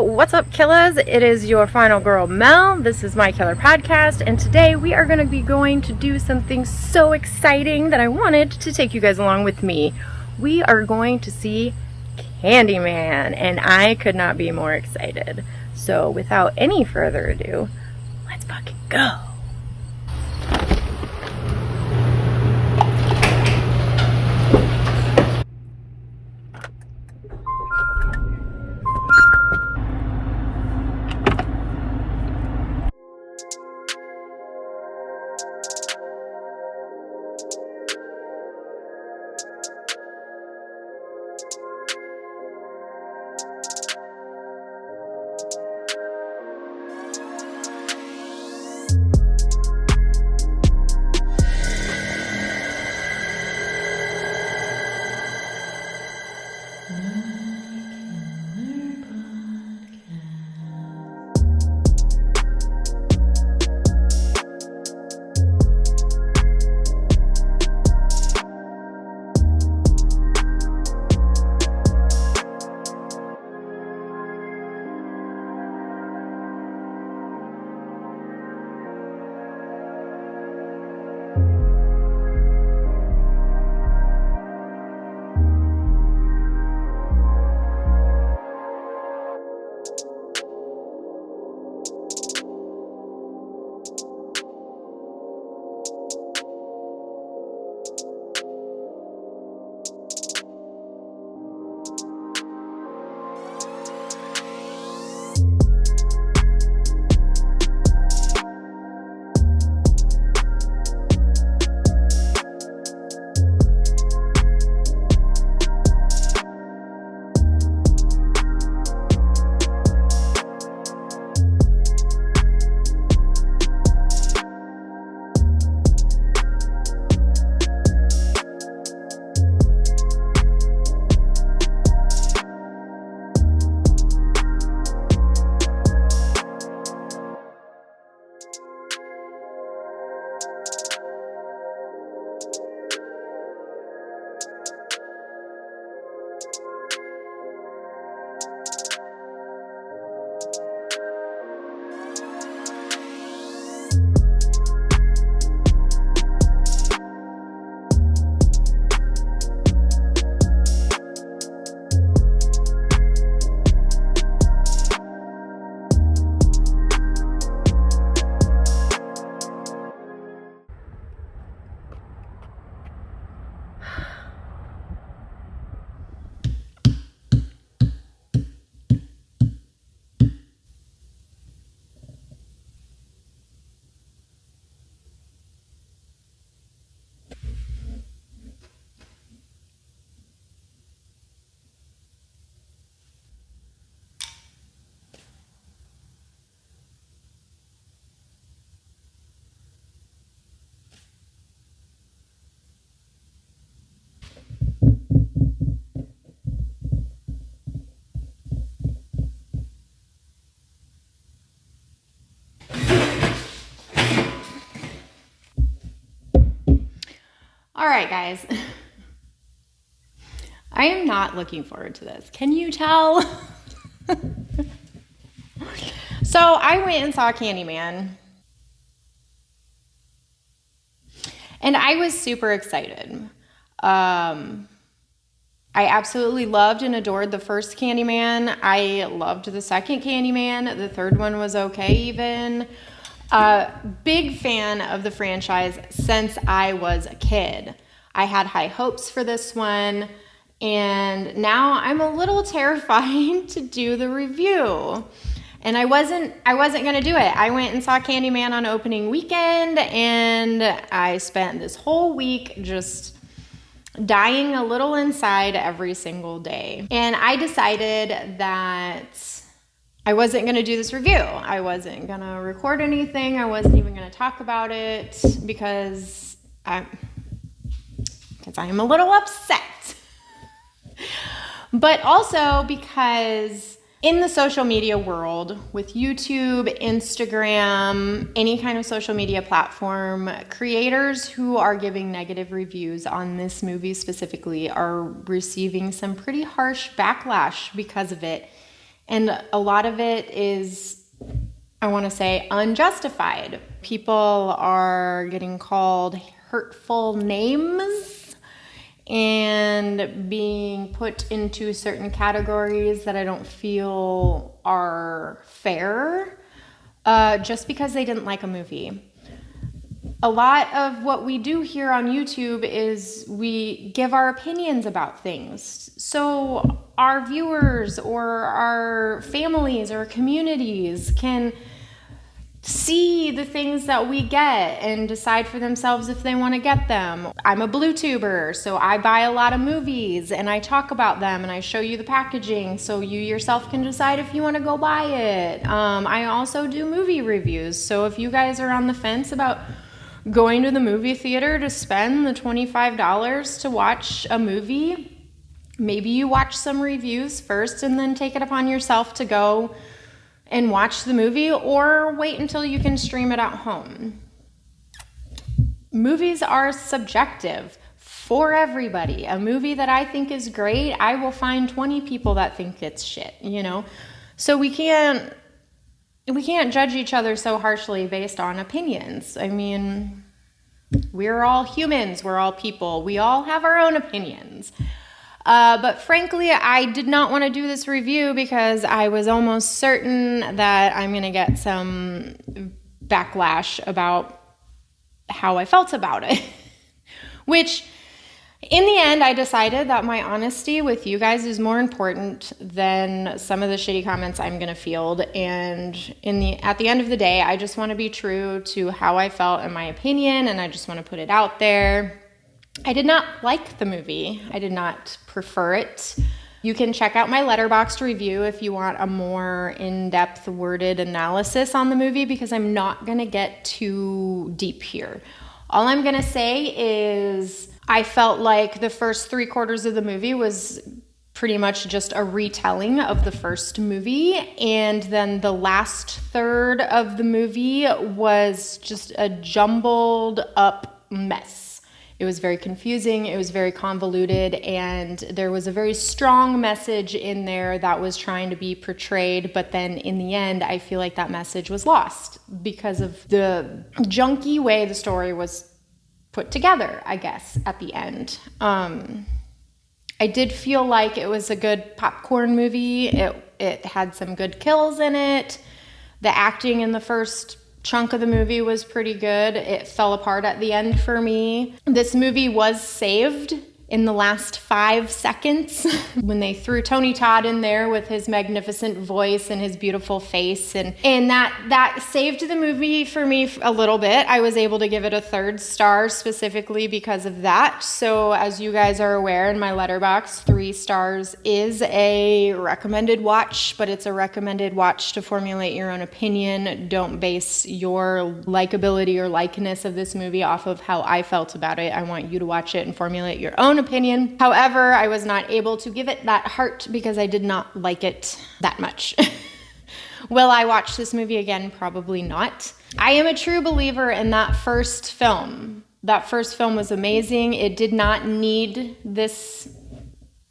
what's up, killers? It is your final girl, Mel. This is my killer podcast, and today we are going to be going to do something so exciting that I wanted to take you guys along with me. We are going to see Candyman, and I could not be more excited. So without any further ado, let's fucking go. All right, guys. I am not looking forward to this. Can you tell? So I went and saw Candyman, and I was super excited. I absolutely loved and adored the first Candyman. I loved the second Candyman. The third one was okay even. Big fan of the franchise since I was a kid. I had high hopes for this one, and now I'm a little terrified to do the review. And I wasn't going to do it. I went and saw Candyman on opening weekend, and I spent this whole week just dying a little inside every single day. And I decided that I wasn't going to do this review. I wasn't going to record anything. I wasn't even going to talk about it because I am a little upset. But also because in the social media world, with YouTube, Instagram, any kind of social media platform, creators who are giving negative reviews on this movie specifically are receiving some pretty harsh backlash because of it. And a lot of it is, I want to say, unjustified. People are getting called hurtful names and being put into certain categories that I don't feel are fair, just because they didn't like a movie. A lot of what we do here on YouTube is we give our opinions about things. So our viewers or our families or communities can see the things that we get and decide for themselves if they want to get them. I'm a blue tuber, so I buy a lot of movies and I talk about them and I show you the packaging so you yourself can decide if you want to go buy it. I also do movie reviews, so if you guys are on the fence about going to the movie theater to spend the $25 to watch a movie, maybe you watch some reviews first and then take it upon yourself to go and watch the movie, or wait until you can stream it at home. Movies are subjective for everybody. A movie that I think is great, I will find 20 people that think it's shit, you know? So we can't judge each other so harshly based on opinions. I mean, we're all humans, we're all people, we all have our own opinions. But frankly, I did not want to do this review because I was almost certain that I'm going to get some backlash about how I felt about it. At In the end, I decided that my honesty with you guys is more important than some of the shitty comments I'm going to field. And at the end of the day, I just want to be true to how I felt and my opinion, and I just want to put it out there. I did not like the movie. I did not prefer it. You can check out my Letterboxd review if you want a more in-depth worded analysis on the movie, because I'm not going to get too deep here. All I'm going to say is I felt like the first 3/4 of the movie was pretty much just a retelling of the first movie, and then the last third of the movie was just a jumbled up mess. It was very confusing, it was very convoluted, and there was a very strong message in there that was trying to be portrayed, but then in the end, I feel like that message was lost because of the junky way the story was put together, I guess, at the end. I did feel like it was a good popcorn movie. It had some good kills in it. The acting in the first chunk of the movie was pretty good. It fell apart at the end for me. This movie was saved in the last 5 seconds when they threw Tony Todd in there with his magnificent voice and his beautiful face, and that saved the movie for me a little bit. I was able to give it a 3rd star specifically because of that. So as you guys are aware, in my Letterboxd, 3 stars is a recommended watch, but it's a recommended watch to formulate your own opinion. Don't base your likability or likeness of this movie off of how I felt about it. I want you to watch it and formulate your own opinion. However, I was not able to give it that heart because I did not like it that much. Will I watch this movie again? Probably not. I am a true believer in that first film. That first film was amazing. It did not need this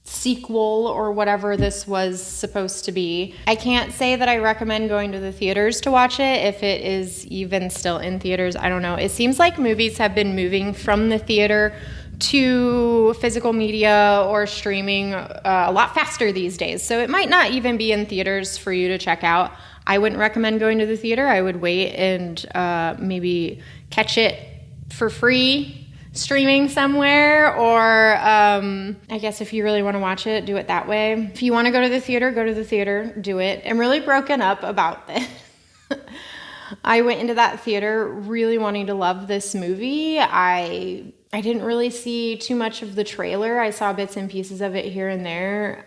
sequel or whatever this was supposed to be. I can't say that I recommend going to the theaters to watch it, if it is even still in theaters. I don't know. It seems like movies have been moving from the theater to physical media or streaming a lot faster these days. So it might not even be in theaters for you to check out. I wouldn't recommend going to the theater. I would wait and maybe catch it for free streaming somewhere, or I guess if you really want to watch it, do it that way. If you want to go to the theater, do it. I'm really broken up about this. I went into that theater really wanting to love this movie. I didn't really see too much of the trailer. I saw bits and pieces of it here and there.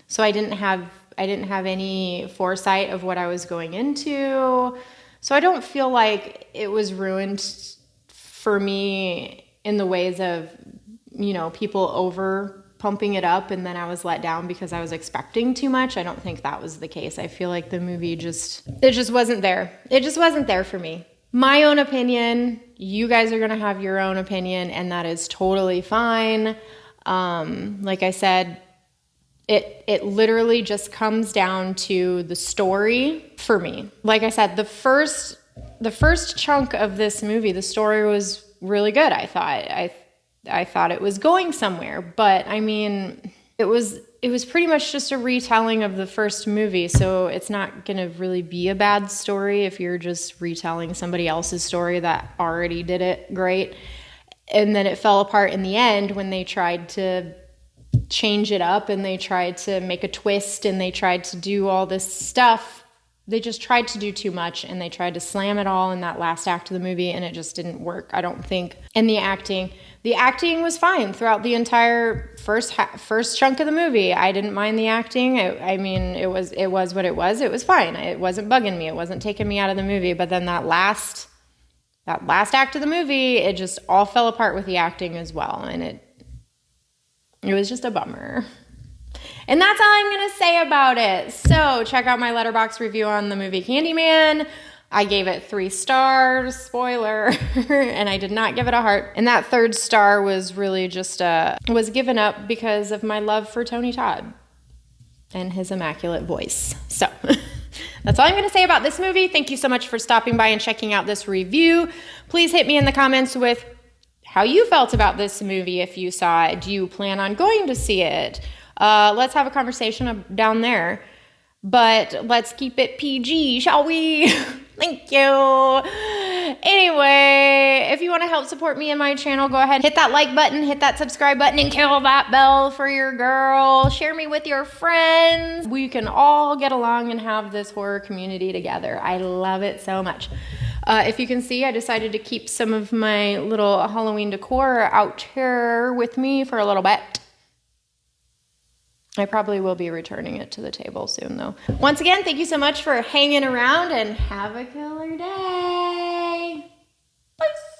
So I didn't have any foresight of what I was going into. So I don't feel like it was ruined for me in the ways of, people over pumping it up and then I was let down because I was expecting too much. I don't think that was the case. I feel like the movie it just wasn't there. It just wasn't there for me. My own opinion, you guys are going to have your own opinion, and that is totally fine. Like I said, It literally just comes down to the story for me. Like I said, the first chunk of this movie, the story was really good. I thought it was going somewhere, but I mean, it was pretty much just a retelling of the first movie, so it's not going to really be a bad story if you're just retelling somebody else's story that already did it great. And then it fell apart in the end when they tried to change it up and they tried to make a twist and they tried to do all this stuff. They just tried to do too much and they tried to slam it all in that last act of the movie, and it just didn't work, I don't think. And the acting was fine throughout the entire first chunk of the movie. I didn't mind the acting. I mean, it was what it was. It was fine. It wasn't bugging me. It wasn't taking me out of the movie. But then that last act of the movie, it just all fell apart with the acting as well, and it was just a bummer. And that's all I'm going to say about it. So check out my Letterboxd review on the movie Candyman. I gave it 3 stars, spoiler, and I did not give it a heart. And that 3rd star was really just was given up because of my love for Tony Todd and his immaculate voice. So that's all I'm going to say about this movie. Thank you so much for stopping by and checking out this review. Please hit me in the comments with how you felt about this movie if you saw it. Do you plan on going to see it? Let's have a conversation down there. But let's keep it PG, shall we? Thank you. Anyway, if you want to help support me and my channel, go ahead, hit that like button, hit that subscribe button, and kill that bell for your girl. Share me with your friends. We can all get along and have this horror community together. I love it so much. If you can see, I decided to keep some of my little Halloween decor out here with me for a little bit. I probably will be returning it to the table soon, though. Once again, thank you so much for hanging around, and have a killer day. Peace.